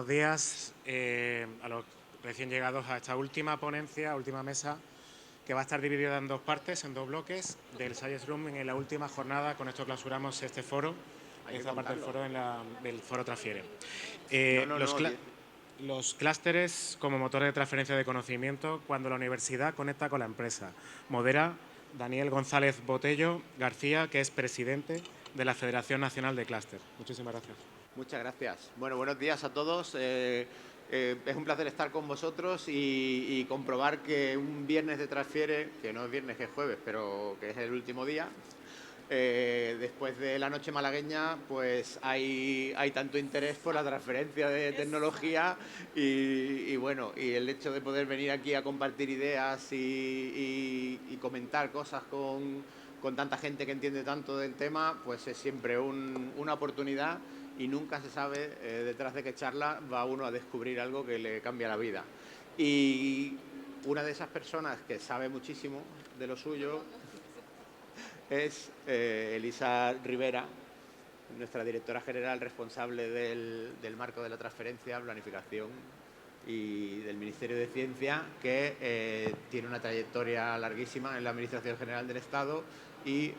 buenos días a los recién llegados a esta última ponencia, última mesa, que va a estar dividida en dos partes, en dos bloques, del Science Room en la última jornada. Con esto clausuramos este foro, esta parte del foro, del foro Transfiere. Los clústeres como motor de transferencia de conocimiento cuando la universidad conecta con la empresa. Modera Daniel González Botello García, que es presidente de la Federación Nacional de Clúster. Muchísimas gracias. Muchas gracias. Bueno, buenos días a todos. Es un placer estar con vosotros y comprobar que un viernes de Transfiere, que no es viernes, que es jueves, pero que es el último día, después de la noche malagueña, pues hay tanto interés por la transferencia de tecnología y bueno, y el hecho de poder venir aquí a compartir ideas y comentar cosas con tanta gente que entiende tanto del tema, pues es siempre una oportunidad y nunca se sabe detrás de qué charla va uno a descubrir algo que le cambia la vida. Y una de esas personas que sabe muchísimo de lo suyo es Elisa Rivera, nuestra directora general responsable del marco de la transferencia, planificación y del Ministerio de Ciencia, que tiene una trayectoria larguísima en la Administración General del Estado y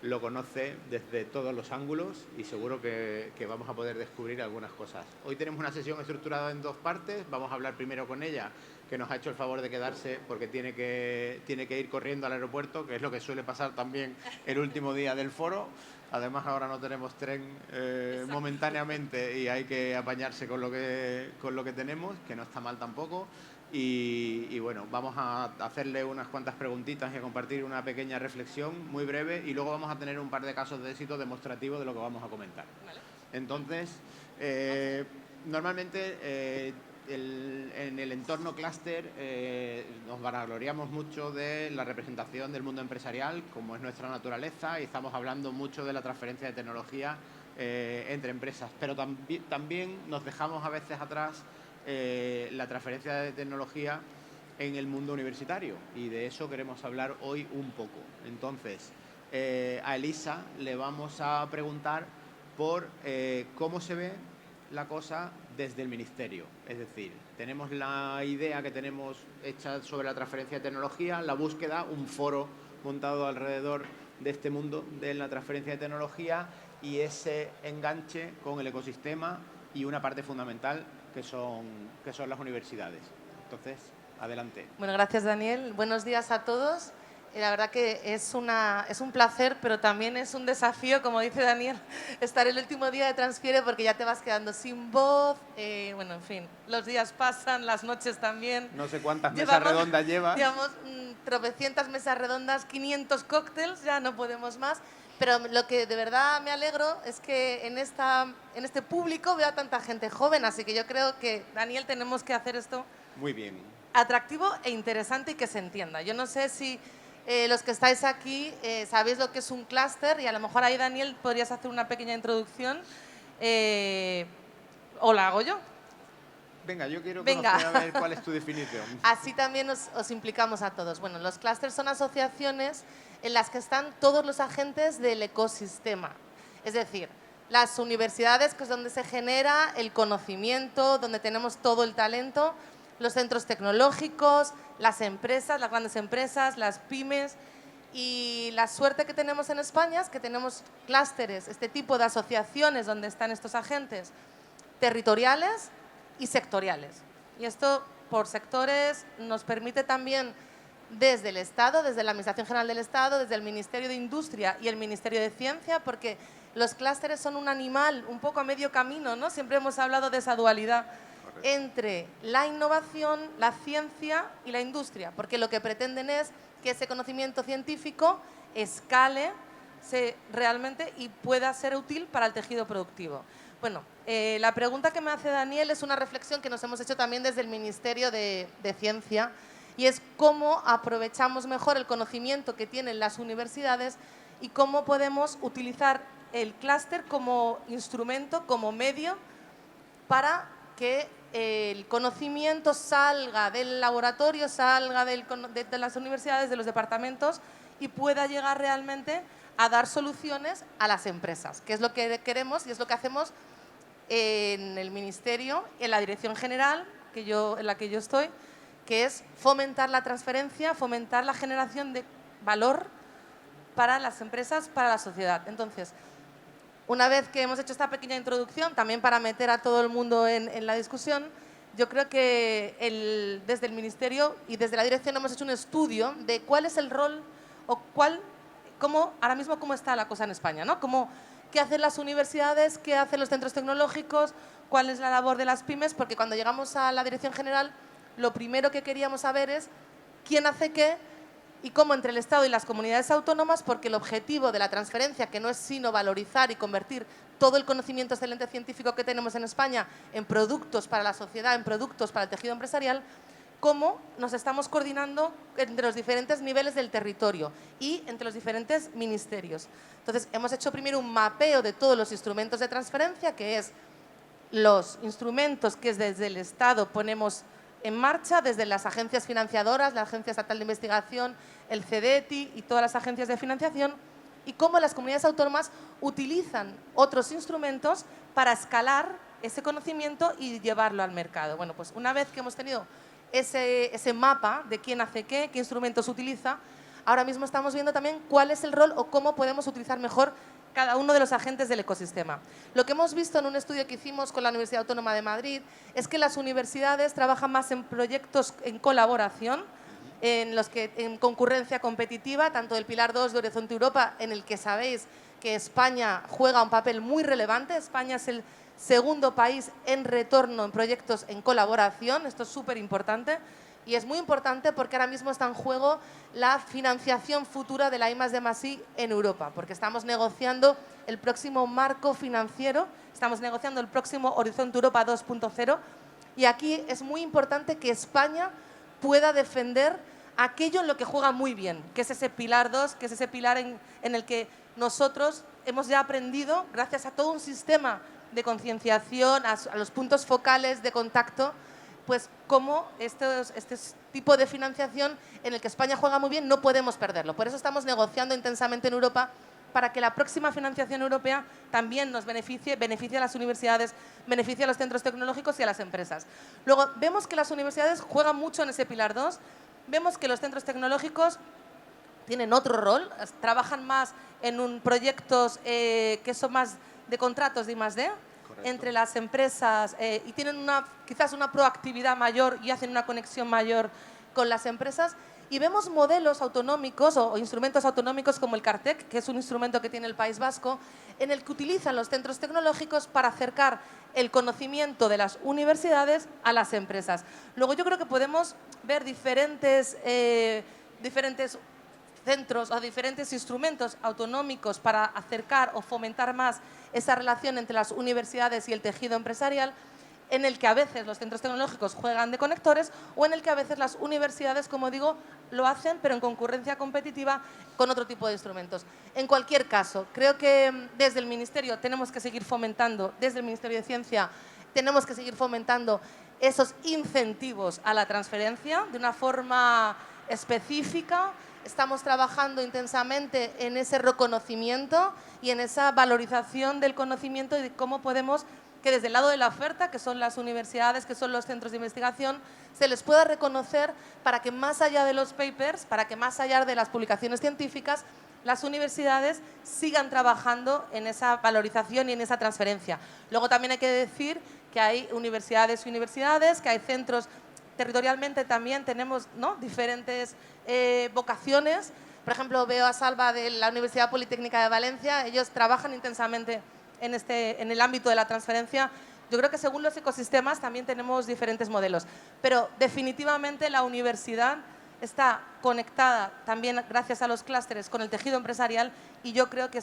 lo conoce desde todos los ángulos y seguro que vamos a poder descubrir algunas cosas. Hoy tenemos una sesión estructurada en dos partes. Vamos a hablar primero con ella, que nos ha hecho el favor de quedarse porque tiene que ir corriendo al aeropuerto, que es lo que suele pasar también el último día del foro. Además, ahora no tenemos tren momentáneamente y hay que apañarse con lo que tenemos, que no está mal tampoco. Y bueno, vamos a hacerle unas cuantas preguntitas y a compartir una pequeña reflexión muy breve y luego vamos a tener un par de casos de éxito demostrativos de lo que vamos a comentar. Vale. Entonces, normalmente en el entorno clúster nos vanagloriamos mucho de la representación del mundo empresarial, como es nuestra naturaleza, y estamos hablando mucho de la transferencia de tecnología entre empresas, pero también nos dejamos a veces atrás la transferencia de tecnología en el mundo universitario, y de eso queremos hablar hoy un poco. Entonces, a Elisa le vamos a preguntar por cómo se ve la cosa desde el Ministerio. Es decir, tenemos la idea que tenemos hecha sobre la transferencia de tecnología, la búsqueda, un foro montado alrededor de este mundo de la transferencia de tecnología y ese enganche con el ecosistema y una parte fundamental que son las universidades. Entonces, adelante. Bueno, gracias, Daniel. Buenos días a todos. La verdad que es un placer, pero también es un desafío, como dice Daniel, estar el último día de Transfiere porque ya te vas quedando sin voz. Bueno, en fin, los días pasan, las noches también. No sé cuántas mesas redondas llevas. Llevamos tropecientas mesas redondas, 500 cócteles, ya no podemos más. Pero lo que de verdad me alegro es que en este público veo a tanta gente joven, así que yo creo que, Daniel, tenemos que hacer esto muy bien, atractivo e interesante y que se entienda. Yo no sé si los que estáis aquí sabéis lo que es un clúster y a lo mejor ahí, Daniel, podrías hacer una pequeña introducción o la hago yo. Venga, yo quiero conocer a ver cuál es tu definición. Así también os implicamos a todos. Bueno, los clústeres son asociaciones en las que están todos los agentes del ecosistema. Es decir, las universidades, que es donde se genera el conocimiento, donde tenemos todo el talento, los centros tecnológicos, las empresas, las grandes empresas, las pymes. Y la suerte que tenemos en España es que tenemos clústeres, este tipo de asociaciones donde están estos agentes territoriales y sectoriales. Y esto, por sectores, nos permite también desde el Estado, desde la Administración General del Estado, desde el Ministerio de Industria y el Ministerio de Ciencia, porque los clústeres son un animal un poco a medio camino, ¿no? Siempre hemos hablado de esa dualidad entre la innovación, la ciencia y la industria, porque lo que pretenden es que ese conocimiento científico escale realmente y pueda ser útil para el tejido productivo. Bueno, la pregunta que me hace Daniel es una reflexión que nos hemos hecho también desde el Ministerio de Ciencia, y es cómo aprovechamos mejor el conocimiento que tienen las universidades y cómo podemos utilizar el clúster como instrumento, como medio, para que el conocimiento salga del laboratorio, salga de las universidades, de los departamentos y pueda llegar realmente a dar soluciones a las empresas, que es lo que queremos y es lo que hacemos en el Ministerio, en la Dirección General en la que yo estoy, que es fomentar la transferencia, fomentar la generación de valor para las empresas, para la sociedad. Entonces, una vez que hemos hecho esta pequeña introducción, también para meter a todo el mundo en la discusión, yo creo que desde el Ministerio y desde la Dirección hemos hecho un estudio de cuál es el rol o ahora mismo cómo está la cosa en España, ¿no? ¿Qué hacen las universidades? ¿Qué hacen los centros tecnológicos? ¿Cuál es la labor de las pymes? Porque cuando llegamos a la Dirección General, lo primero que queríamos saber es quién hace qué y cómo entre el Estado y las comunidades autónomas, porque el objetivo de la transferencia, que no es sino valorizar y convertir todo el conocimiento excelente científico que tenemos en España en productos para la sociedad, en productos para el tejido empresarial, cómo nos estamos coordinando entre los diferentes niveles del territorio y entre los diferentes ministerios. Entonces, hemos hecho primero un mapeo de todos los instrumentos de transferencia, que es los instrumentos que desde el Estado ponemos en marcha, desde las agencias financiadoras, la Agencia Estatal de Investigación, el CEDETI y todas las agencias de financiación, y cómo las comunidades autónomas utilizan otros instrumentos para escalar ese conocimiento y llevarlo al mercado. Bueno, pues una vez que hemos tenido ese mapa de quién hace qué instrumentos utiliza, ahora mismo estamos viendo también cuál es el rol o cómo podemos utilizar mejor cada uno de los agentes del ecosistema. Lo que hemos visto en un estudio que hicimos con la Universidad Autónoma de Madrid es que las universidades trabajan más en proyectos en colaboración, en concurrencia competitiva, tanto del Pilar 2 de Horizonte Europa, en el que sabéis que España juega un papel muy relevante. España es el segundo país en retorno en proyectos en colaboración. Esto es súper importante. Y es muy importante porque ahora mismo está en juego la financiación futura de la I+D+I en Europa, porque estamos negociando el próximo marco financiero, estamos negociando el próximo Horizonte Europa 2.0, y aquí es muy importante que España pueda defender aquello en lo que juega muy bien, que es ese pilar 2, que es ese pilar en el que nosotros hemos ya aprendido, gracias a todo un sistema de concienciación, a los puntos focales de contacto, pues cómo este tipo de financiación en el que España juega muy bien no podemos perderlo. Por eso estamos negociando intensamente en Europa para que la próxima financiación europea también nos beneficie a las universidades, beneficie a los centros tecnológicos y a las empresas. Luego, vemos que las universidades juegan mucho en ese pilar 2, vemos que los centros tecnológicos tienen otro rol, trabajan más en proyectos que son más de contratos de I+D, entre las empresas y tienen quizás una proactividad mayor y hacen una conexión mayor con las empresas. Y vemos modelos autonómicos o instrumentos autonómicos como el CARTEC, que es un instrumento que tiene el País Vasco, en el que utilizan los centros tecnológicos para acercar el conocimiento de las universidades a las empresas. Luego yo creo que podemos ver diferentes centros o diferentes instrumentos autonómicos para acercar o fomentar más esa relación entre las universidades y el tejido empresarial, en el que a veces los centros tecnológicos juegan de conectores o en el que a veces las universidades, como digo, lo hacen, pero en concurrencia competitiva con otro tipo de instrumentos. En cualquier caso, creo que desde el Ministerio tenemos que seguir fomentando, desde el Ministerio de Ciencia tenemos que seguir fomentando esos incentivos a la transferencia de una forma específica. Estamos trabajando intensamente en ese reconocimiento y en esa valorización del conocimiento y de cómo podemos que desde el lado de la oferta, que son las universidades, que son los centros de investigación, se les pueda reconocer para que más allá de los papers, para que más allá de las publicaciones científicas, las universidades sigan trabajando en esa valorización y en esa transferencia. Luego también hay que decir que hay universidades y universidades, que hay centros, territorialmente también tenemos, ¿no?, diferentes vocaciones. Por ejemplo, veo a Salva de la Universidad Politécnica de Valencia, ellos trabajan intensamente en el ámbito de la transferencia. Yo creo que según los ecosistemas también tenemos diferentes modelos, pero definitivamente la universidad está conectada también gracias a los clústeres con el tejido empresarial, y yo creo que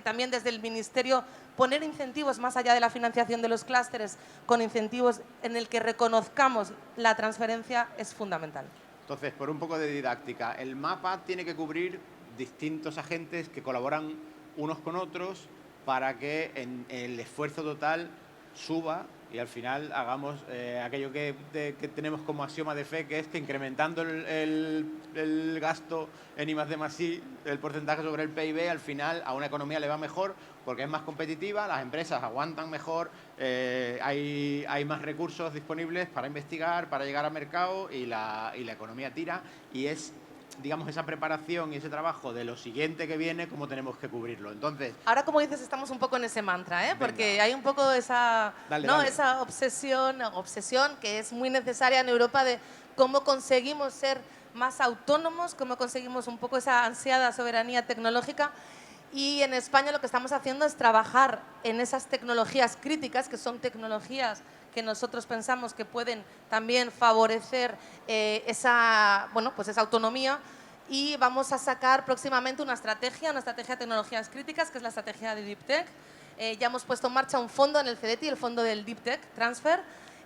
también desde el Ministerio poner incentivos más allá de la financiación de los clústeres, con incentivos en el que reconozcamos la transferencia, es fundamental. Entonces, por un poco de didáctica, el mapa tiene que cubrir distintos agentes que colaboran unos con otros para que el esfuerzo total suba y al final hagamos aquello que tenemos como axioma de fe, que es que incrementando el gasto en I+D+I, el porcentaje sobre el PIB, al final a una economía le va mejor porque es más competitiva, las empresas aguantan mejor, hay más recursos disponibles para investigar, para llegar al mercado y la economía tira, y es, digamos, esa preparación y ese trabajo de lo siguiente que viene, cómo tenemos que cubrirlo. Entonces, ahora, como dices, estamos un poco en ese mantra, ¿eh? Porque venga, hay un poco esa, dale, ¿no? dale. Esa obsesión que es muy necesaria en Europa de cómo conseguimos ser más autónomos, cómo conseguimos un poco esa ansiada soberanía tecnológica. Y en España lo que estamos haciendo es trabajar en esas tecnologías críticas, que son tecnologías que nosotros pensamos que pueden también favorecer bueno, pues esa autonomía, y vamos a sacar próximamente una estrategia de tecnologías críticas, que es la estrategia de Deep Tech. Ya hemos puesto en marcha un fondo en el CDTI, el fondo del Deep Tech Transfer,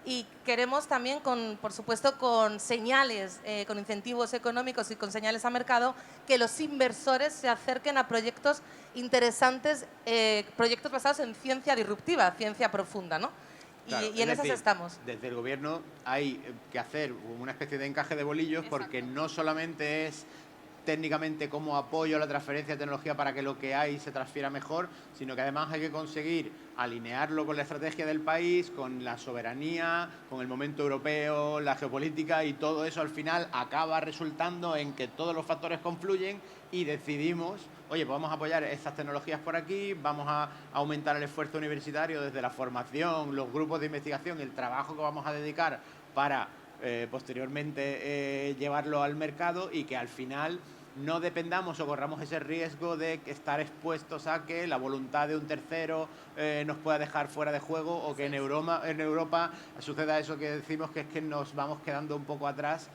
y queremos también, por supuesto, con señales, con incentivos económicos y con señales a mercado, que los inversores se acerquen a proyectos interesantes, proyectos basados en ciencia disruptiva, ciencia profunda, ¿no? Claro, Y en esas estamos. Desde el gobierno hay que hacer una especie de encaje de bolillos. Exacto. Porque no solamente es técnicamente como apoyo a la transferencia de tecnología para que lo que hay se transfiera mejor, sino que además hay que conseguir alinearlo con la estrategia del país, con la soberanía, con el momento europeo, la geopolítica, y todo eso al final acaba resultando en que todos los factores confluyen y decidimos, oye, pues vamos a apoyar estas tecnologías por aquí, vamos a aumentar el esfuerzo universitario desde la formación, los grupos de investigación, el trabajo que vamos a dedicar para posteriormente llevarlo al mercado, y que al final no dependamos o corramos ese riesgo de estar expuestos a que la voluntad de un tercero nos pueda dejar fuera de juego, o que en Europa suceda eso que decimos, que es que nos vamos quedando un poco atrás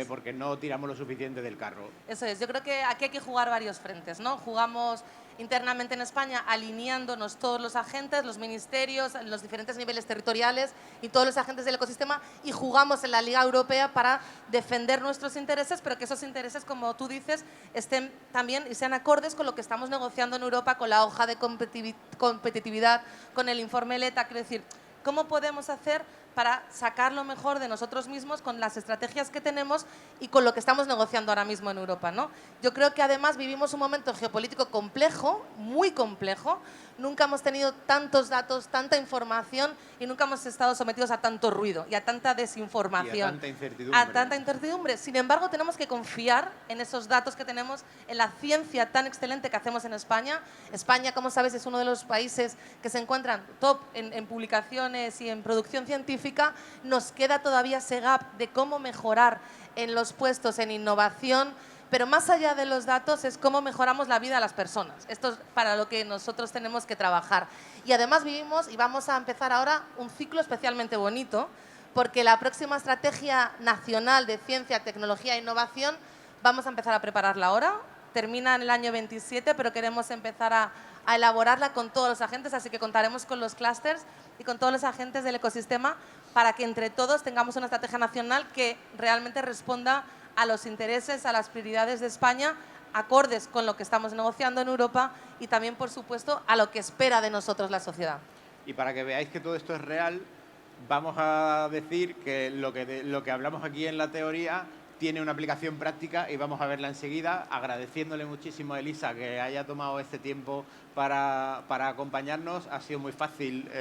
porque no tiramos lo suficiente del carro. Eso es, yo creo que aquí hay que jugar varios frentes, ¿no? Jugamos internamente en España alineándonos todos los agentes, los ministerios, los diferentes niveles territoriales y todos los agentes del ecosistema, y jugamos en la Liga Europea para defender nuestros intereses, pero que esos intereses, como tú dices, estén también y sean acordes con lo que estamos negociando en Europa, con la hoja de competitividad, con el informe LETA. Quiero decir, ¿cómo podemos hacer para sacar lo mejor de nosotros mismos con las estrategias que tenemos y con lo que estamos negociando ahora mismo en Europa, ¿no? Yo creo que además vivimos un momento geopolítico complejo, muy complejo. Nunca hemos tenido tantos datos, tanta información, y nunca hemos estado sometidos a tanto ruido y a tanta desinformación. Y a tanta incertidumbre. A tanta incertidumbre. Sin embargo, tenemos que confiar en esos datos que tenemos, en la ciencia tan excelente que hacemos en España. España, como sabes, es uno de los países que se encuentran top en publicaciones y en producción científica. Nos queda todavía ese gap de cómo mejorar en los puestos en innovación, pero más allá de los datos es cómo mejoramos la vida de las personas. Esto es para lo que nosotros tenemos que trabajar. Y además vivimos, y vamos a empezar ahora, un ciclo especialmente bonito, porque la próxima estrategia nacional de ciencia, tecnología e innovación vamos a empezar a prepararla ahora. Termina en el año 27, pero queremos empezar a elaborarla con todos los agentes, así que contaremos con los clústeres y con todos los agentes del ecosistema para que entre todos tengamos una estrategia nacional que realmente responda a los intereses, a las prioridades de España, acordes con lo que estamos negociando en Europa y también, por supuesto, a lo que espera de nosotros la sociedad. Y para que veáis que todo esto es real, vamos a decir que lo que hablamos aquí en la teoría tiene una aplicación práctica, y vamos a verla enseguida, agradeciéndole muchísimo a Elisa que haya tomado este tiempo para acompañarnos. Ha sido muy fácil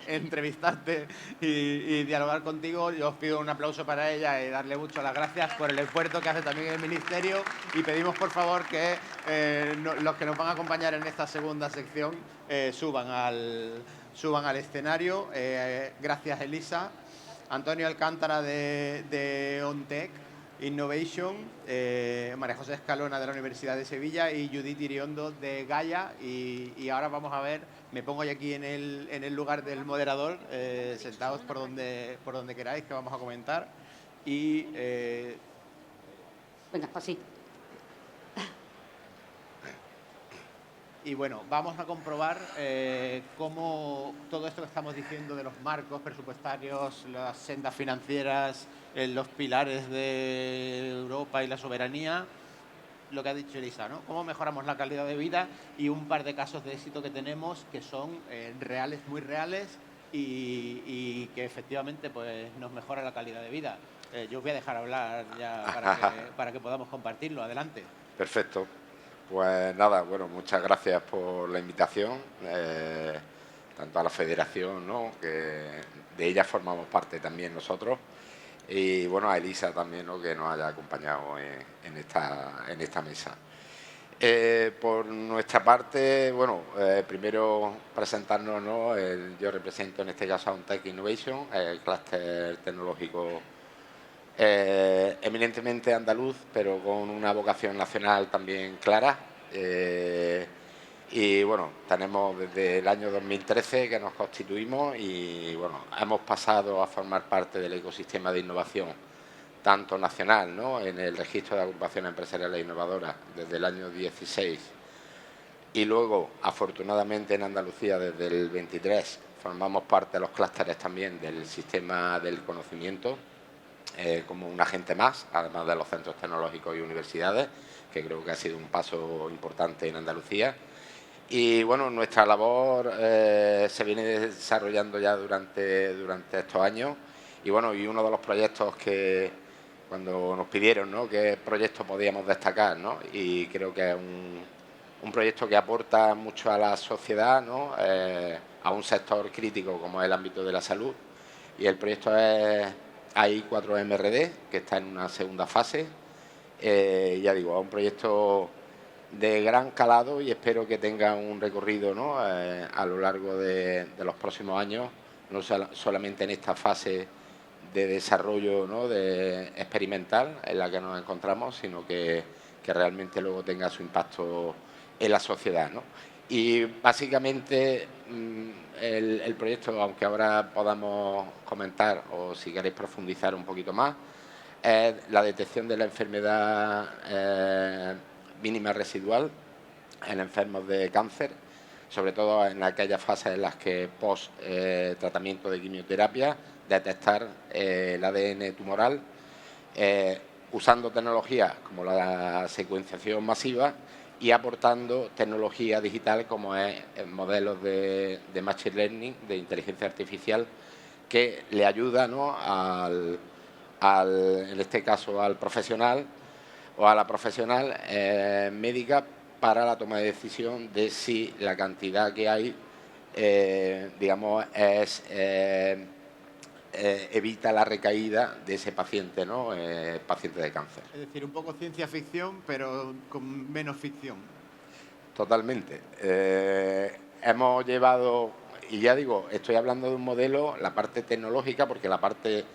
entrevistarte y dialogar contigo. Yo os pido un aplauso para ella y darle muchas las gracias por el esfuerzo que hace también el Ministerio, y pedimos por favor que los que nos van a acompañar en esta segunda sección suban al escenario. Gracias, Elisa. Antonio Alcántara de OnTech Innovation, María José Escalona de la Universidad de Sevilla y Judith Iriondo de Gaia. Y ahora vamos a ver, me pongo yo aquí en el lugar del moderador, sentados por donde queráis, que vamos a comentar. Y venga, así. Y bueno, vamos a comprobar cómo todo esto que estamos diciendo de los marcos presupuestarios, las sendas financieras, los pilares de Europa y la soberanía, lo que ha dicho Elisa, ¿no? Cómo mejoramos la calidad de vida, y un par de casos de éxito que tenemos que son reales, muy reales, y que efectivamente pues, nos mejora la calidad de vida. Yo os voy a dejar hablar ya para que podamos compartirlo. Adelante. Perfecto. Pues nada, bueno, muchas gracias por la invitación, tanto a la federación, ¿no?, que de ella formamos parte también nosotros, y bueno, a Elisa también, ¿no?, que nos haya acompañado en esta mesa. Por nuestra parte, bueno, primero presentarnos, ¿no? Yo represento en este caso a Untech Innovation, el clúster tecnológico eminentemente andaluz, pero con una vocación nacional también clara. Y bueno, tenemos desde el año 2013 que nos constituimos y bueno, hemos pasado a formar parte del ecosistema de innovación tanto nacional, ¿no?, en el registro de agrupaciones empresariales innovadoras desde el año 16 y luego, afortunadamente, en Andalucía desde el 23 formamos parte de los clústeres también del sistema del conocimiento, como un agente más, además de los centros tecnológicos y universidades, que creo que ha sido un paso importante en Andalucía. Y bueno, nuestra labor se viene desarrollando ya durante estos años y bueno, y uno de los proyectos que cuando nos pidieron, ¿no?, qué proyecto podíamos destacar, ¿no?, y creo que es un proyecto que aporta mucho a la sociedad, ¿no?, a un sector crítico como es el ámbito de la salud, y el proyecto es AI4MRD, que está en una segunda fase. Ya digo, es un proyecto de gran calado y espero que tenga un recorrido, ¿no?, a lo largo de los próximos años, no solamente en esta fase de desarrollo, ¿no?, de experimental en la que nos encontramos, sino que realmente luego tenga su impacto en la sociedad, ¿no? Y básicamente el proyecto, aunque ahora podamos comentar o si queréis profundizar un poquito más, es la detección de la enfermedad mínima residual en enfermos de cáncer, sobre todo en aquellas fases en las que post tratamiento de quimioterapia, detectar el ADN tumoral, usando tecnologías como la secuenciación masiva y aportando tecnología digital como es modelos de Machine Learning, de inteligencia artificial, que le ayuda, ¿no?, en este caso al profesional o a la profesional médica para la toma de decisión de si la cantidad que hay, digamos, evita la recaída de ese paciente, ¿no?, paciente de cáncer. Es decir, un poco ciencia ficción, pero con menos ficción. Totalmente. Hemos llevado, y ya digo, estoy hablando de un modelo, la parte tecnológica, porque la parte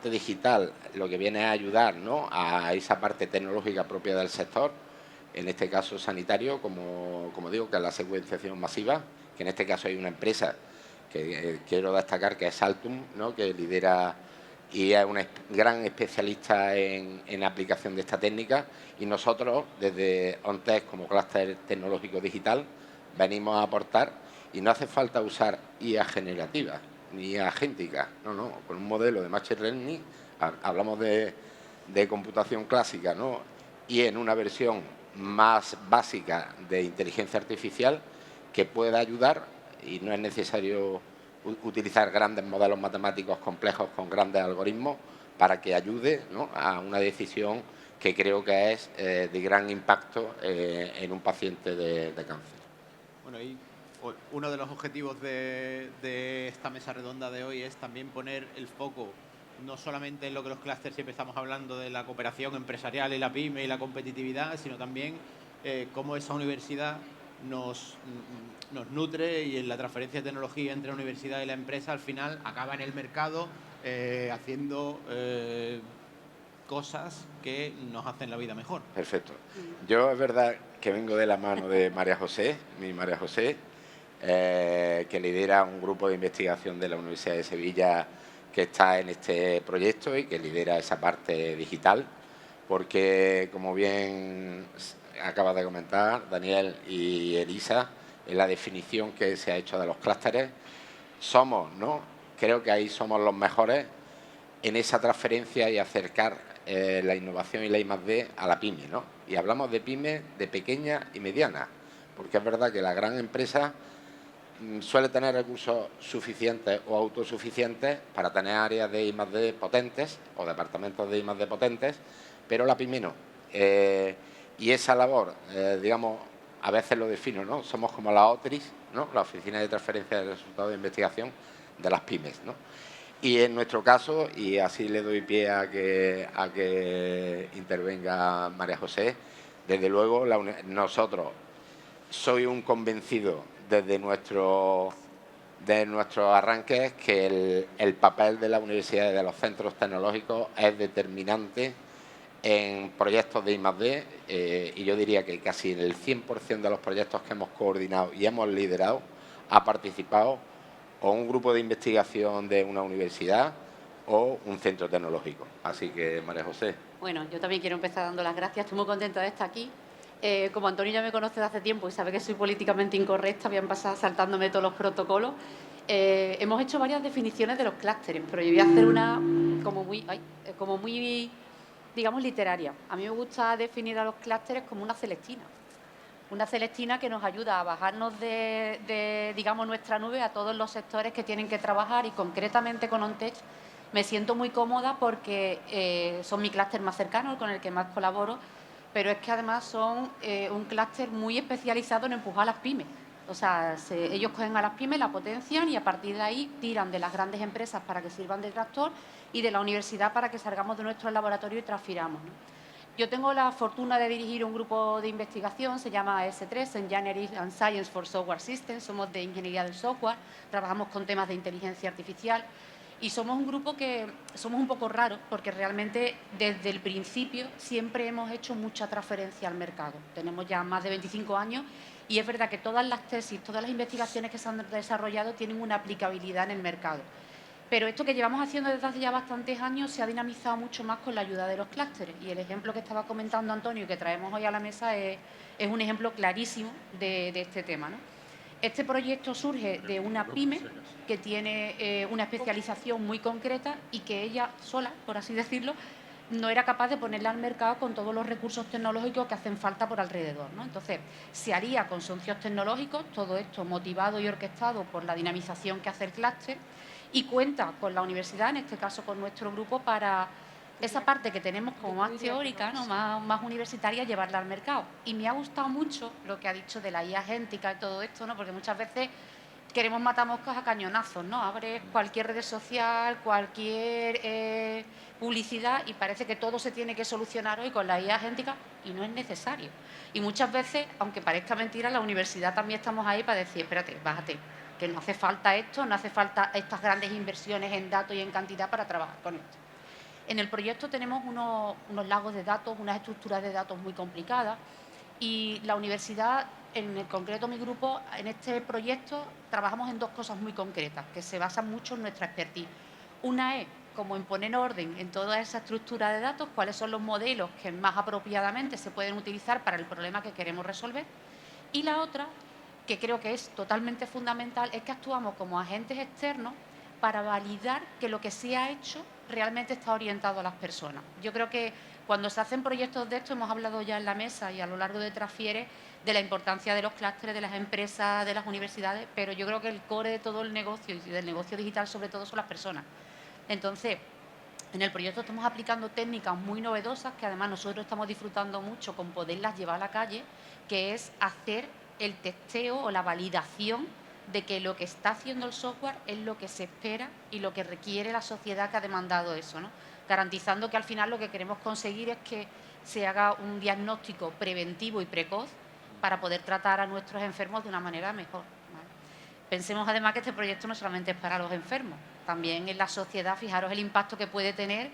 digital lo que viene a ayudar, ¿no?, a esa parte tecnológica propia del sector, en este caso sanitario, como digo, que es la secuenciación masiva, que en este caso hay una empresa que quiero destacar, que es Saltum, ¿no?, que lidera y es una gran especialista en aplicación de esta técnica, y nosotros desde OnTech como clúster tecnológico digital venimos a aportar, y no hace falta usar IA generativa ni IA agéntica, no, con un modelo de Machine Learning hablamos de computación clásica, ¿no?, y en una versión más básica de inteligencia artificial que pueda ayudar, y no es necesario utilizar grandes modelos matemáticos complejos con grandes algoritmos para que ayude, ¿no?, a una decisión que creo que es de gran impacto en un paciente de cáncer. Bueno, y uno de los objetivos de esta mesa redonda de hoy es también poner el foco no solamente en lo que los clústeres siempre estamos hablando de la cooperación empresarial y la pyme y la competitividad, sino también cómo esa universidad nos nutre, y en la transferencia de tecnología entre la universidad y la empresa al final acaba en el mercado haciendo cosas que nos hacen la vida mejor. Perfecto. Yo es verdad que vengo de la mano de María José, que lidera un grupo de investigación de la Universidad de Sevilla que está en este proyecto y que lidera esa parte digital, porque como bien acaba de comentar Daniel y Elisa, en la definición que se ha hecho de los clústeres, somos, ¿no?, creo que ahí somos los mejores en esa transferencia y acercar la innovación y la I+D a la pyme, ¿no? Y hablamos de pyme, de pequeña y mediana, porque es verdad que la gran empresa suele tener recursos suficientes o autosuficientes para tener áreas de I+D potentes o departamentos de I+D potentes, pero la PYME no. Y esa labor, digamos, a veces lo defino, ¿no? Somos como la OTRIS, ¿no? La Oficina de Transferencia de Resultados de Investigación de las pymes, ¿no? Y en nuestro caso, y así le doy pie a que intervenga María José, desde luego nosotros soy un convencido desde nuestros arranques que el papel de la universidad y de los centros tecnológicos es determinante en proyectos de I+D, y yo diría que casi en el 100% de los proyectos que hemos coordinado y hemos liderado ha participado o un grupo de investigación de una universidad o un centro tecnológico. Así que, María José. Bueno, yo también quiero empezar dando las gracias. Estoy muy contenta de estar aquí. Como Antonio ya me conoce de hace tiempo y sabe que soy políticamente incorrecta, voy a pasar saltándome todos los protocolos. Hemos hecho varias definiciones de los clústeres, pero yo voy a hacer una como muy, digamos, literaria. A mí me gusta definir a los clústeres como una celestina que nos ayuda a bajarnos de, digamos, nuestra nube a todos los sectores que tienen que trabajar, y concretamente con OnTech me siento muy cómoda porque son mi clúster más cercano, con el que más colaboro, pero es que además son un clúster muy especializado en empujar a las pymes. O sea, ellos cogen a las pymes, la potencian y a partir de ahí tiran de las grandes empresas para que sirvan de tractor y de la universidad para que salgamos de nuestro laboratorio y transfiramos, ¿no? Yo tengo la fortuna de dirigir un grupo de investigación, se llama S3, Engineering and Science for Software Systems, somos de ingeniería del software, trabajamos con temas de inteligencia artificial y somos un grupo que somos un poco raros porque realmente desde el principio siempre hemos hecho mucha transferencia al mercado. Tenemos ya más de 25 años y es verdad que todas las tesis, todas las investigaciones que se han desarrollado tienen una aplicabilidad en el mercado. Pero esto que llevamos haciendo desde hace ya bastantes años se ha dinamizado mucho más con la ayuda de los clústeres. Y el ejemplo que estaba comentando Antonio y que traemos hoy a la mesa es un ejemplo clarísimo de este tema, ¿no? Este proyecto surge de una pyme que tiene una especialización muy concreta y que ella sola, por así decirlo, no era capaz de ponerla al mercado con todos los recursos tecnológicos que hacen falta por alrededor, ¿no? Entonces, se haría con socios tecnológicos, todo esto motivado y orquestado por la dinamización que hace el clúster, y cuenta con la universidad, en este caso con nuestro grupo, para esa parte que tenemos como más teórica, ¿no? más universitaria, llevarla al mercado. Y me ha gustado mucho lo que ha dicho de la IA agéntica y todo esto, ¿no? Porque muchas veces queremos matar moscas a cañonazos, ¿no? Abres cualquier red social, cualquier publicidad y parece que todo se tiene que solucionar hoy con la IA agéntica y no es necesario. Y muchas veces, aunque parezca mentira, la universidad también estamos ahí para decir, espérate, bájate, que no hace falta esto, no hace falta estas grandes inversiones en datos y en cantidad para trabajar con esto. En el proyecto tenemos unos lagos de datos, unas estructuras de datos muy complicadas y la universidad, en el concreto mi grupo, en este proyecto trabajamos en dos cosas muy concretas que se basan mucho en nuestra expertise. Una es como en poner orden en toda esa estructura de datos, cuáles son los modelos que más apropiadamente se pueden utilizar para el problema que queremos resolver. Y la otra, que creo que es totalmente fundamental, es que actuamos como agentes externos para validar que lo que se ha hecho realmente está orientado a las personas. Yo creo que cuando se hacen proyectos de esto, hemos hablado ya en la mesa y a lo largo de Transfiere de la importancia de los clústeres, de las empresas, de las universidades, pero yo creo que el core de todo el negocio y del negocio digital sobre todo son las personas. Entonces, en el proyecto estamos aplicando técnicas muy novedosas que además nosotros estamos disfrutando mucho con poderlas llevar a la calle, que es hacer el testeo o la validación de que lo que está haciendo el software es lo que se espera y lo que requiere la sociedad que ha demandado eso, ¿no? Garantizando que al final lo que queremos conseguir es que se haga un diagnóstico preventivo y precoz para poder tratar a nuestros enfermos de una manera mejor, ¿vale? Pensemos además que este proyecto no solamente es para los enfermos, también en la sociedad, fijaros el impacto que puede tener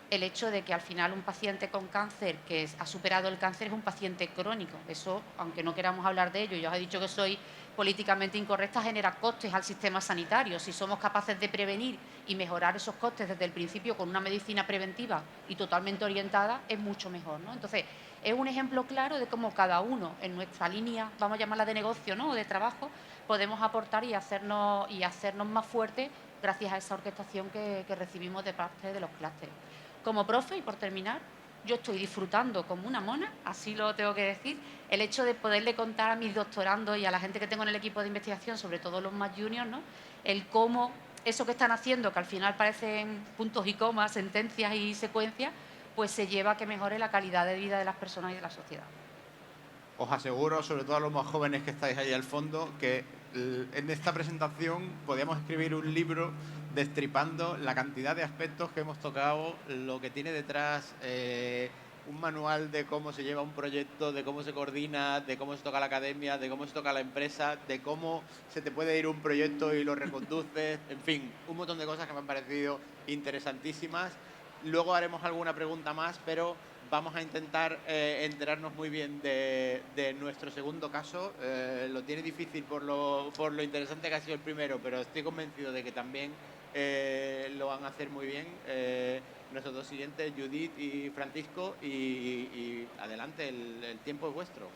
el hecho de que al final un paciente con cáncer que ha superado el cáncer es un paciente crónico. Eso, aunque no queramos hablar de ello, yo os he dicho que soy políticamente incorrecta, genera costes al sistema sanitario. Si somos capaces de prevenir y mejorar esos costes desde el principio con una medicina preventiva y totalmente orientada, es mucho mejor, ¿no? Entonces, es un ejemplo claro de cómo cada uno en nuestra línea, vamos a llamarla de negocio, ¿no?, o de trabajo, podemos aportar y hacernos más fuertes gracias a esa orquestación que recibimos de parte de los clústeres. Como profe, y por terminar, yo estoy disfrutando como una mona, así lo tengo que decir, el hecho de poderle contar a mis doctorandos y a la gente que tengo en el equipo de investigación, sobre todo los más juniors, ¿no? El cómo eso que están haciendo, que al final parecen puntos y comas, sentencias y secuencias, pues se lleva a que mejore la calidad de vida de las personas y de la sociedad. Os aseguro, sobre todo a los más jóvenes que estáis ahí al fondo, que en esta presentación podíamos escribir un libro destripando la cantidad de aspectos que hemos tocado, lo que tiene detrás un manual de cómo se lleva un proyecto, de cómo se coordina, de cómo se toca la academia, de cómo se toca la empresa, de cómo se te puede ir un proyecto y lo reconduces, en fin, un montón de cosas que me han parecido interesantísimas. Luego haremos alguna pregunta más, pero vamos a intentar enterarnos muy bien de nuestro segundo caso. Lo tiene difícil por lo interesante que ha sido el primero, pero estoy convencido de que también lo van a hacer muy bien. Nuestros dos siguientes, Judith y Francisco, y adelante, el tiempo es vuestro.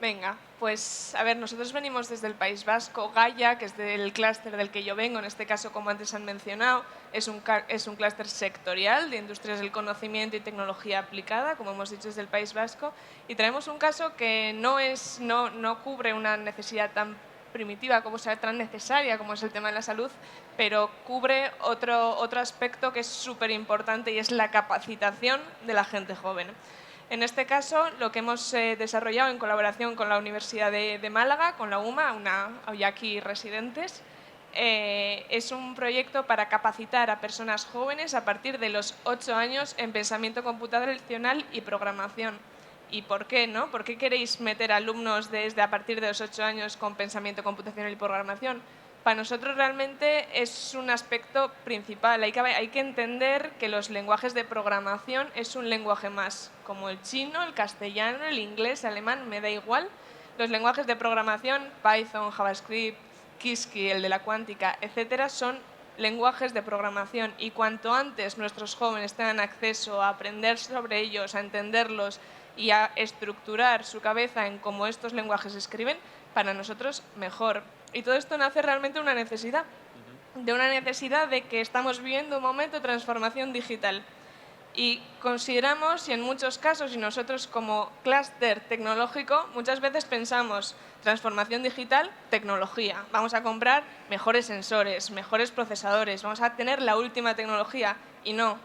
Venga, pues a ver, nosotros venimos desde el País Vasco. Gaia, que es del clúster del que yo vengo, en este caso, como antes han mencionado, es un clúster sectorial de industrias del conocimiento y tecnología aplicada, como hemos dicho, desde el País Vasco, y traemos un caso que no cubre una necesidad tan primitiva, como sea tan necesaria como es el tema de la salud, pero cubre otro aspecto que es súper importante y es la capacitación de la gente joven. En este caso, lo que hemos desarrollado en colaboración con la Universidad de Málaga, con la UMA, hay aquí residentes, es un proyecto para capacitar a personas jóvenes a partir de los 8 años en pensamiento computacional y programación. ¿Y por qué, no? ¿Por qué queréis meter alumnos desde a partir de los 8 años con pensamiento computacional y programación? Para nosotros realmente es un aspecto principal. Hay que entender que los lenguajes de programación es un lenguaje más, como el chino, el castellano, el inglés, el alemán, me da igual. Los lenguajes de programación, Python, JavaScript, Qiski, el de la cuántica, etcétera, son lenguajes de programación, y cuanto antes nuestros jóvenes tengan acceso a aprender sobre ellos, a entenderlos y a estructurar su cabeza en cómo estos lenguajes se escriben, para nosotros mejor. Y todo esto nace realmente de una necesidad, de que estamos viviendo un momento de transformación digital. Y consideramos, y en muchos casos, y nosotros como clúster tecnológico, muchas veces pensamos transformación digital, tecnología. Vamos a comprar mejores sensores, mejores procesadores, vamos a tener la última tecnología. Y no,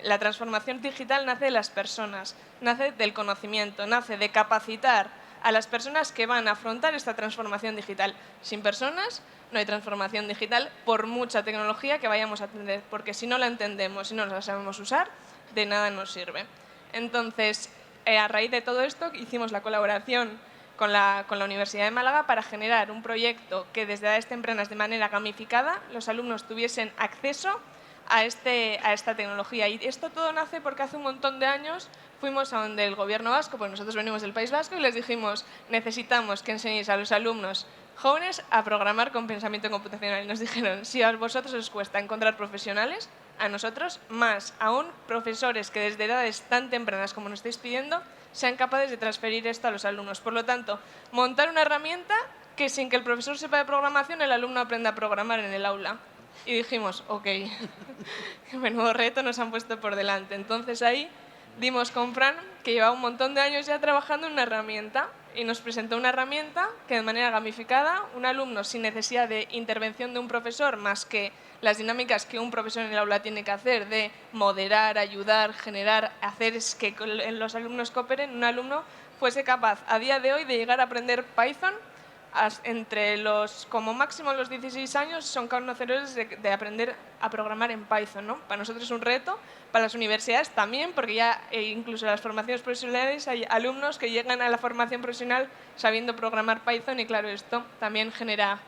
la transformación digital nace de las personas, nace del conocimiento, nace de capacitar a las personas que van a afrontar esta transformación digital. Sin personas no hay transformación digital, por mucha tecnología que vayamos a tener, porque si no la entendemos, si no la sabemos usar, de nada nos sirve. Entonces, a raíz de todo esto, hicimos la colaboración con la Universidad de Málaga para generar un proyecto que desde edades tempranas, de manera gamificada, los alumnos tuviesen acceso a esta tecnología. Y esto todo nace porque hace un montón de años fuimos a donde el gobierno vasco, pues nosotros venimos del País Vasco, y les dijimos: necesitamos que enseñéis a los alumnos jóvenes a programar con pensamiento computacional. Y nos dijeron: si a vosotros os cuesta encontrar profesionales, a nosotros más, aún profesores que desde edades tan tempranas como nos estáis pidiendo sean capaces de transferir esto a los alumnos. Por lo tanto, montar una herramienta que, sin que el profesor sepa de programación, el alumno aprenda a programar en el aula. Y dijimos: ok, menudo reto nos han puesto por delante. Entonces ahí dimos con Fran, que llevaba un montón de años ya trabajando en una herramienta, y nos presentó una herramienta que, de manera gamificada, un alumno sin necesidad de intervención de un profesor, más que las dinámicas que un profesor en el aula tiene que hacer de moderar, ayudar, generar, hacer que los alumnos cooperen, un alumno fuese capaz a día de hoy de llegar a aprender Python. Entre como máximo los 16 años son conocedores de aprender a programar en Python, ¿no? Para nosotros es un reto, para las universidades también, porque ya incluso en las formaciones profesionales hay alumnos que llegan a la formación profesional sabiendo programar Python, y claro, esto también genera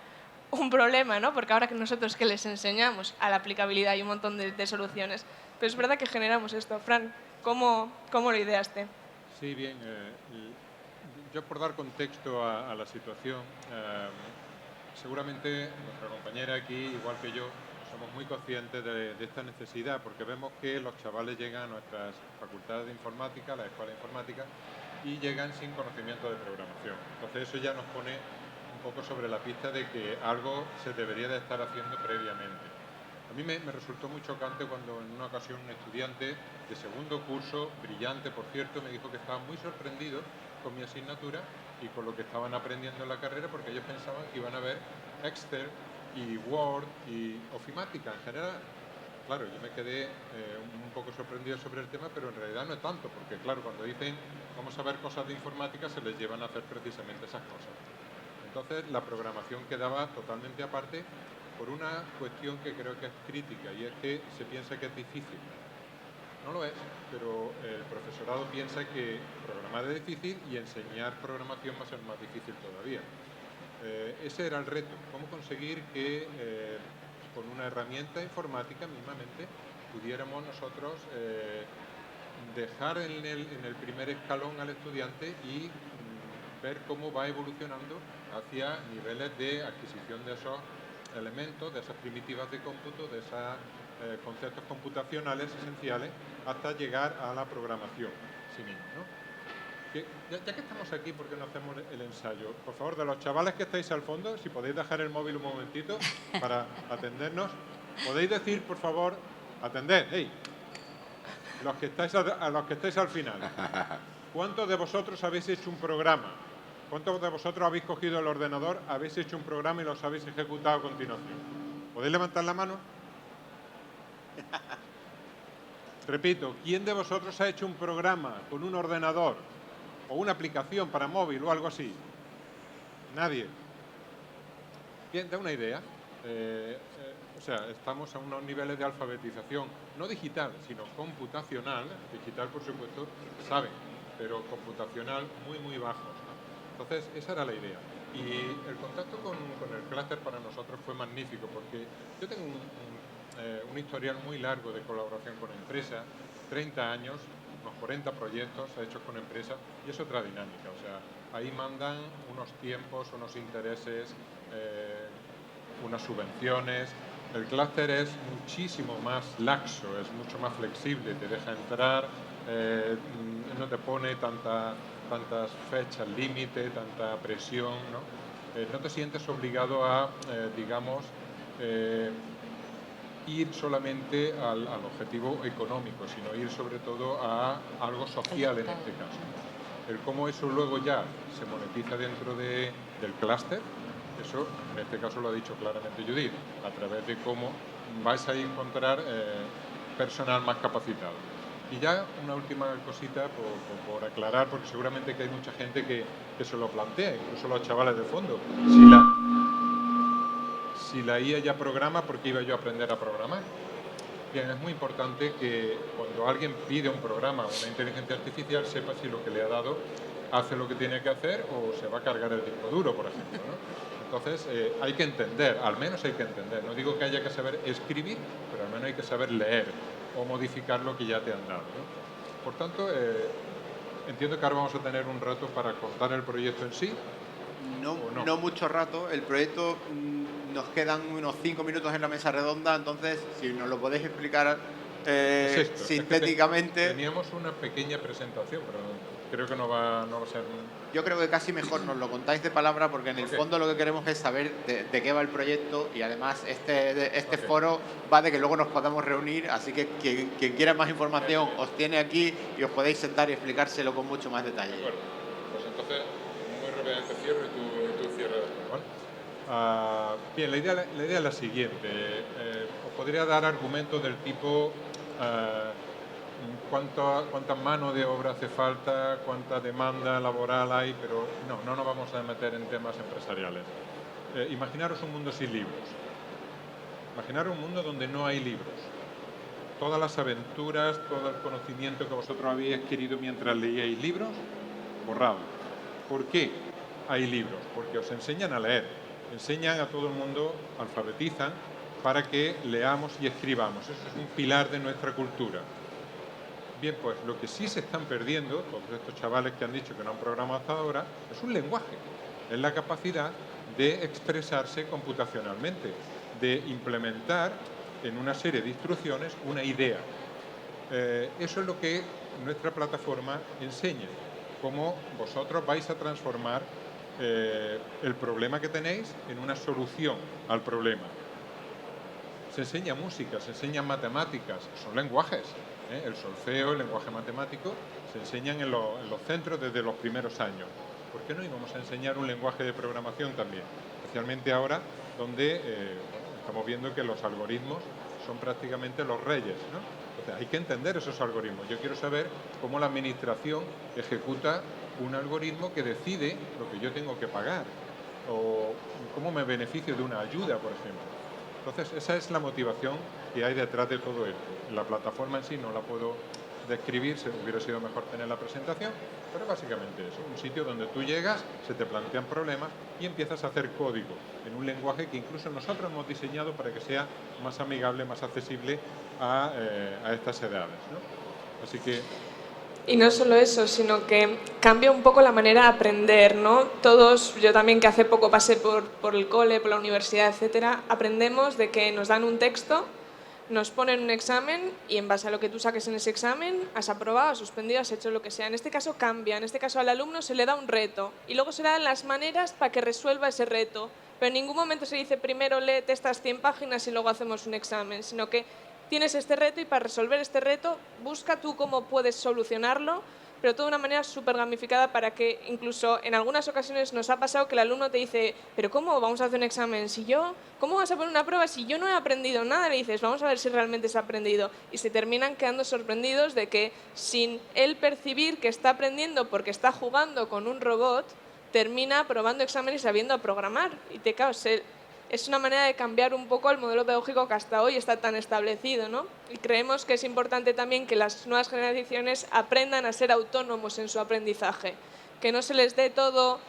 un problema, ¿no? Porque ahora que nosotros que les enseñamos a la aplicabilidad hay un montón de soluciones, pero es verdad que generamos esto. Fran, ¿cómo lo ideaste? Sí, bien. Yo, por dar contexto a la situación, seguramente nuestra compañera aquí, igual que yo, somos muy conscientes de esta necesidad, porque vemos que los chavales llegan a nuestras facultades de informática, a la escuela de informática, y llegan sin conocimiento de programación. Entonces eso ya nos pone un poco sobre la pista de que algo se debería de estar haciendo previamente. A mí me resultó muy chocante cuando en una ocasión un estudiante de segundo curso, brillante por cierto, me dijo que estaba muy sorprendido con mi asignatura y con lo que estaban aprendiendo en la carrera, porque ellos pensaban que iban a ver Excel y Word y ofimática en general. Claro, yo me quedé un poco sorprendido sobre el tema, pero en realidad no es tanto, porque claro, cuando dicen vamos a ver cosas de informática, se les llevan a hacer precisamente esas cosas. Entonces, la programación quedaba totalmente aparte por una cuestión que creo que es crítica, y es que se piensa que es difícil. No lo es, pero el profesorado piensa que programar es difícil y enseñar programación va a ser más difícil todavía. Ese era el reto, cómo conseguir que con una herramienta informática mismamente pudiéramos nosotros dejar en el primer escalón al estudiante y ver cómo va evolucionando hacia niveles de adquisición de esos elementos, de esas primitivas de cómputo, de esos conceptos computacionales esenciales, hasta llegar a la programación, sí mismo, ¿no? Ya que estamos aquí, ¿por qué no hacemos el ensayo? Por favor, de los chavales que estáis al fondo, si podéis dejar el móvil un momentito para atendernos. ¿Podéis decir, por favor, atended, hey, los que estáis al final? ¿Cuántos de vosotros habéis hecho un programa? ¿Cuántos de vosotros habéis cogido el ordenador, habéis hecho un programa y los habéis ejecutado a continuación? ¿Podéis levantar la mano? Repito, ¿quién de vosotros ha hecho un programa con un ordenador o una aplicación para móvil o algo así? Nadie. Bien, da una idea. O sea, estamos a unos niveles de alfabetización, no digital, sino computacional. Digital, por supuesto, saben, pero computacional muy, muy bajos, ¿no? Entonces, esa era la idea. Y el contacto con el clúster para nosotros fue magnífico, porque yo tengo un historial muy largo de colaboración con empresas, 30 años, unos 40 proyectos hechos con empresas, y es otra dinámica. O sea, ahí mandan unos tiempos, unos intereses, unas subvenciones. El clúster es muchísimo más laxo, es mucho más flexible, te deja entrar, no te pone tantas fechas límite, tanta presión, ¿no? No te sientes obligado a, digamos, ir solamente al objetivo económico, sino ir sobre todo a algo social en este caso. El cómo eso luego ya se monetiza dentro del clúster, eso en este caso lo ha dicho claramente Judith, a través de cómo vais a encontrar personal más capacitado. Y ya una última cosita por aclarar, porque seguramente que hay mucha gente que se lo plantea, incluso los chavales de fondo. Si la IA ya programa, ¿por qué iba yo a aprender a programar? Bien, es muy importante que cuando alguien pide un programa o una inteligencia artificial sepa si lo que le ha dado hace lo que tiene que hacer o se va a cargar el disco duro, por ejemplo, ¿no? Entonces, hay que entender, al menos hay que entender. No digo que haya que saber escribir, pero al menos hay que saber leer o modificar lo que ya te han dado, ¿no? Por tanto, entiendo que ahora vamos a tener un rato para contar el proyecto en sí. No mucho rato. El proyecto nos quedan unos 5 minutos en la mesa redonda, entonces si nos lo podéis explicar sintéticamente. Es que teníamos una pequeña presentación, pero creo que no va a ser... Yo creo que casi mejor nos lo contáis de palabra, porque en el fondo lo que queremos es saber de qué va el proyecto, y además este foro va de que luego nos podamos reunir, así que quien quiera más información os tiene aquí y os podéis sentar y explicárselo con mucho más detalle. Bueno, pues entonces muy rápidamente cierro y tú cierras. ¿Vale? Bien, la idea es la siguiente. Os podría dar argumentos del tipo cuánta mano de obra hace falta, cuánta demanda laboral hay, pero no nos vamos a meter en temas empresariales. Imaginaros un mundo sin libros. Imaginaros un mundo donde no hay libros. Todas las aventuras, todo el conocimiento que vosotros habéis adquirido mientras leíais libros, borrado. ¿Por qué hay libros? Porque os enseñan a leer. Enseñan a todo el mundo, alfabetizan para que leamos y escribamos. Eso es un pilar de nuestra cultura. Bien, pues lo que sí se están perdiendo, todos estos chavales que han dicho que no han programado hasta ahora, es un lenguaje. Es la capacidad de expresarse computacionalmente, de implementar en una serie de instrucciones una idea. Eso es lo que nuestra plataforma enseña, cómo vosotros vais a transformar el problema que tenéis en una solución al problema. se enseña música, se enseñan matemáticas, son lenguajes. El solfeo, el lenguaje matemático, se enseñan en los centros desde los primeros años. ¿Por qué no íbamos a enseñar un lenguaje de programación también? Especialmente ahora, donde estamos viendo que los algoritmos son prácticamente los reyes, ¿no? Entonces, hay que entender esos algoritmos. Yo quiero saber cómo la administración ejecuta un algoritmo que decide lo que yo tengo que pagar o cómo me beneficio de una ayuda, por ejemplo. Entonces, esa es la motivación que hay detrás de todo esto. La plataforma en sí no la puedo describir, hubiera sido mejor tener la presentación, pero básicamente eso, un sitio donde tú llegas, se te plantean problemas y empiezas a hacer código en un lenguaje que incluso nosotros hemos diseñado para que sea más amigable, más accesible a estas edades, ¿no? Así que... Y no solo eso, sino que cambia un poco la manera de aprender, ¿no? Todos, yo también que hace poco pasé por el cole, por la universidad, etcétera, aprendemos de que nos dan un texto, nos ponen un examen y en base a lo que tú saques en ese examen, has aprobado, has suspendido, has hecho lo que sea. En este caso cambia, en este caso al alumno se le da un reto y luego se le dan las maneras para que resuelva ese reto. Pero en ningún momento se dice primero léete estas 100 páginas y luego hacemos un examen, sino que tienes este reto y para resolver este reto busca tú cómo puedes solucionarlo, pero todo de una manera súper gamificada para que incluso en algunas ocasiones nos ha pasado que el alumno te dice ¿pero cómo vamos a hacer un examen? ¿Cómo vas a poner una prueba si yo no he aprendido nada? Le dices, vamos a ver si realmente se ha aprendido. Y se terminan quedando sorprendidos de que sin él percibir que está aprendiendo porque está jugando con un robot, termina aprobando exámenes y sabiendo programar. Y te caos, es una manera de cambiar un poco el modelo pedagógico que hasta hoy está tan establecido, ¿no? Y creemos que es importante también que las nuevas generaciones aprendan a ser autónomos en su aprendizaje, que no se les dé todo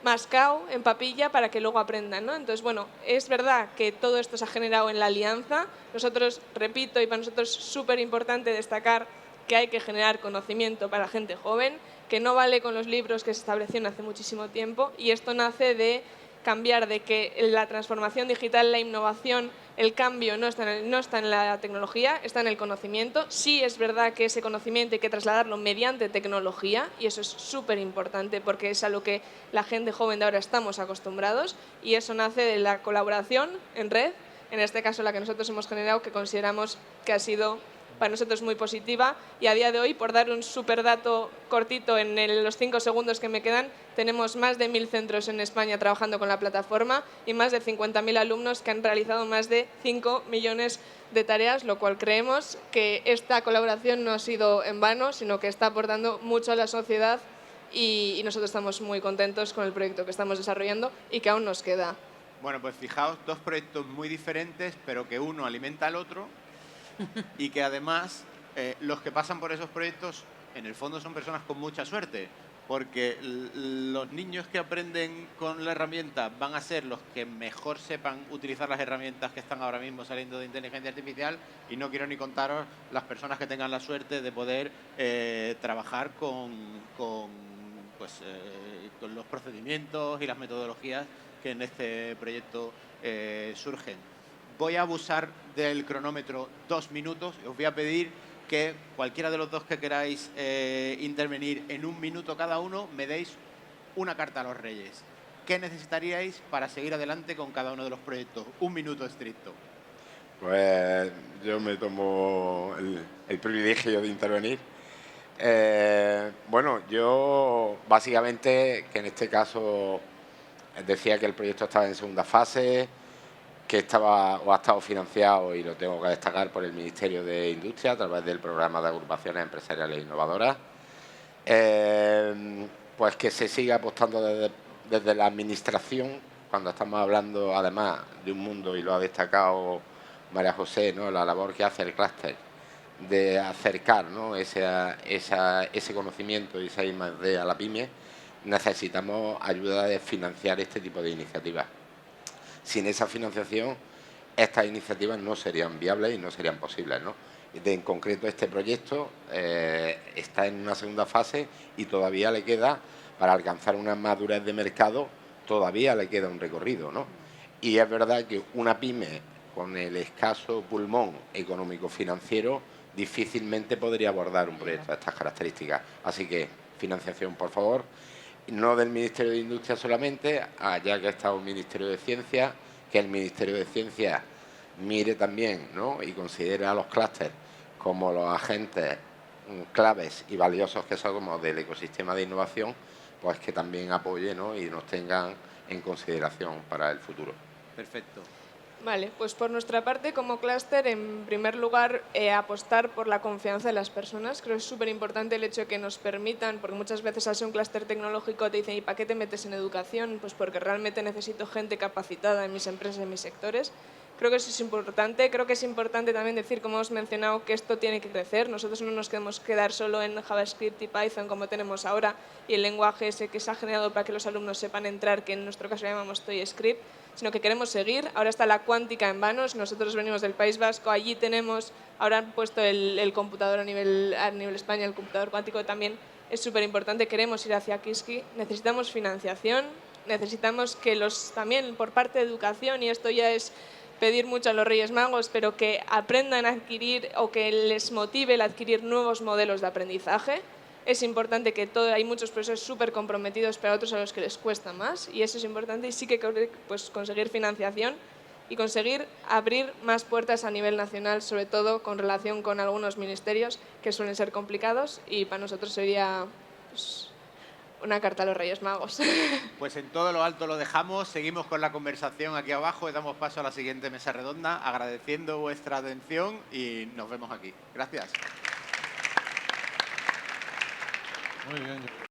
mascao en papilla para que luego aprendan, ¿no? Entonces, bueno, es verdad que todo esto se ha generado en la alianza. Nosotros, repito, y para nosotros es súper importante destacar que hay que generar conocimiento para la gente joven, que no vale con los libros que se establecieron hace muchísimo tiempo, y esto nace de cambiar de que la transformación digital, la innovación, el cambio no está en la tecnología, está en el conocimiento. Sí es verdad que ese conocimiento hay que trasladarlo mediante tecnología y eso es súper importante porque es a lo que la gente joven de ahora estamos acostumbrados y eso nace de la colaboración en red, en este caso la que nosotros hemos generado, que consideramos que ha sido para nosotros muy positiva y a día de hoy, por dar un súper dato cortito en los 5 segundos que me quedan, tenemos más de 1000 centros en España trabajando con la plataforma y más de 50.000 alumnos que han realizado más de 5 millones de tareas, lo cual creemos que esta colaboración no ha sido en vano, sino que está aportando mucho a la sociedad y nosotros estamos muy contentos con el proyecto que estamos desarrollando y que aún nos queda. Bueno, pues fijaos, dos proyectos muy diferentes, pero que uno alimenta al otro y que además los que pasan por esos proyectos en el fondo son personas con mucha suerte, porque los niños que aprenden con la herramienta van a ser los que mejor sepan utilizar las herramientas que están ahora mismo saliendo de inteligencia artificial y no quiero ni contaros las personas que tengan la suerte de poder trabajar con los procedimientos y las metodologías que en este proyecto surgen. Voy a abusar del cronómetro 2 minutos y os voy a pedir que cualquiera de los dos que queráis intervenir en 1 minuto cada uno me deis una carta a los Reyes. ¿Qué necesitaríais para seguir adelante con cada uno de los proyectos? 1 minuto estricto. Pues yo me tomo el privilegio de intervenir. Bueno, yo básicamente, que en este caso decía que el proyecto estaba en segunda fase, que estaba o ha estado financiado, y lo tengo que destacar, por el Ministerio de Industria a través del programa de agrupaciones empresariales e innovadoras, pues que se siga apostando desde la administración, cuando estamos hablando además de un mundo, y lo ha destacado María José, ¿no?, la labor que hace el clúster de acercar, ¿no?, ese conocimiento y esa I+D a la pyme. Necesitamos ayuda de financiar este tipo de iniciativas. Sin esa financiación, estas iniciativas no serían viables y no serían posibles, ¿no? En concreto, este proyecto está en una segunda fase y todavía le queda, para alcanzar una madurez de mercado, todavía le queda un recorrido, ¿no? Y es verdad que una pyme con el escaso pulmón económico-financiero difícilmente podría abordar un proyecto de estas características. Así que financiación, por favor. No del Ministerio de Industria solamente, ya que ha estado el Ministerio de Ciencia, que el Ministerio de Ciencia mire también, ¿no?, y considere a los clústeres como los agentes claves y valiosos que somos del ecosistema de innovación, pues que también apoye, ¿no?, y nos tengan en consideración para el futuro. Perfecto. Vale, pues por nuestra parte, como clúster, en primer lugar, apostar por la confianza de las personas. Creo que es súper importante el hecho de que nos permitan, porque muchas veces al ser un clúster tecnológico te dicen, ¿y para qué te metes en educación? Pues porque realmente necesito gente capacitada en mis empresas, en mis sectores. Creo que eso es importante. Creo que es importante también decir, como hemos mencionado, que esto tiene que crecer. Nosotros no nos queremos quedar solo en JavaScript y Python como tenemos ahora y el lenguaje ese que se ha generado para que los alumnos sepan entrar, que en nuestro caso llamamos ToyScript, sino que queremos seguir. Ahora está la cuántica en Vanos, nosotros venimos del País Vasco, allí tenemos, ahora han puesto el computador a nivel España, el computador cuántico también es súper importante, queremos ir hacia Kiski, necesitamos financiación, necesitamos que también por parte de educación, y esto ya es pedir mucho a los Reyes Magos, pero que aprendan a adquirir o que les motive el adquirir nuevos modelos de aprendizaje. Es importante que hay muchos profesores súper comprometidos, pero otros a los que les cuesta más, y eso es importante, y sí que pues, conseguir financiación y conseguir abrir más puertas a nivel nacional, sobre todo con relación con algunos ministerios que suelen ser complicados, y para nosotros sería pues, una carta a los Reyes Magos. Pues en todo lo alto lo dejamos, seguimos con la conversación aquí abajo y damos paso a la siguiente mesa redonda, agradeciendo vuestra atención y nos vemos aquí. Gracias. Muy bien.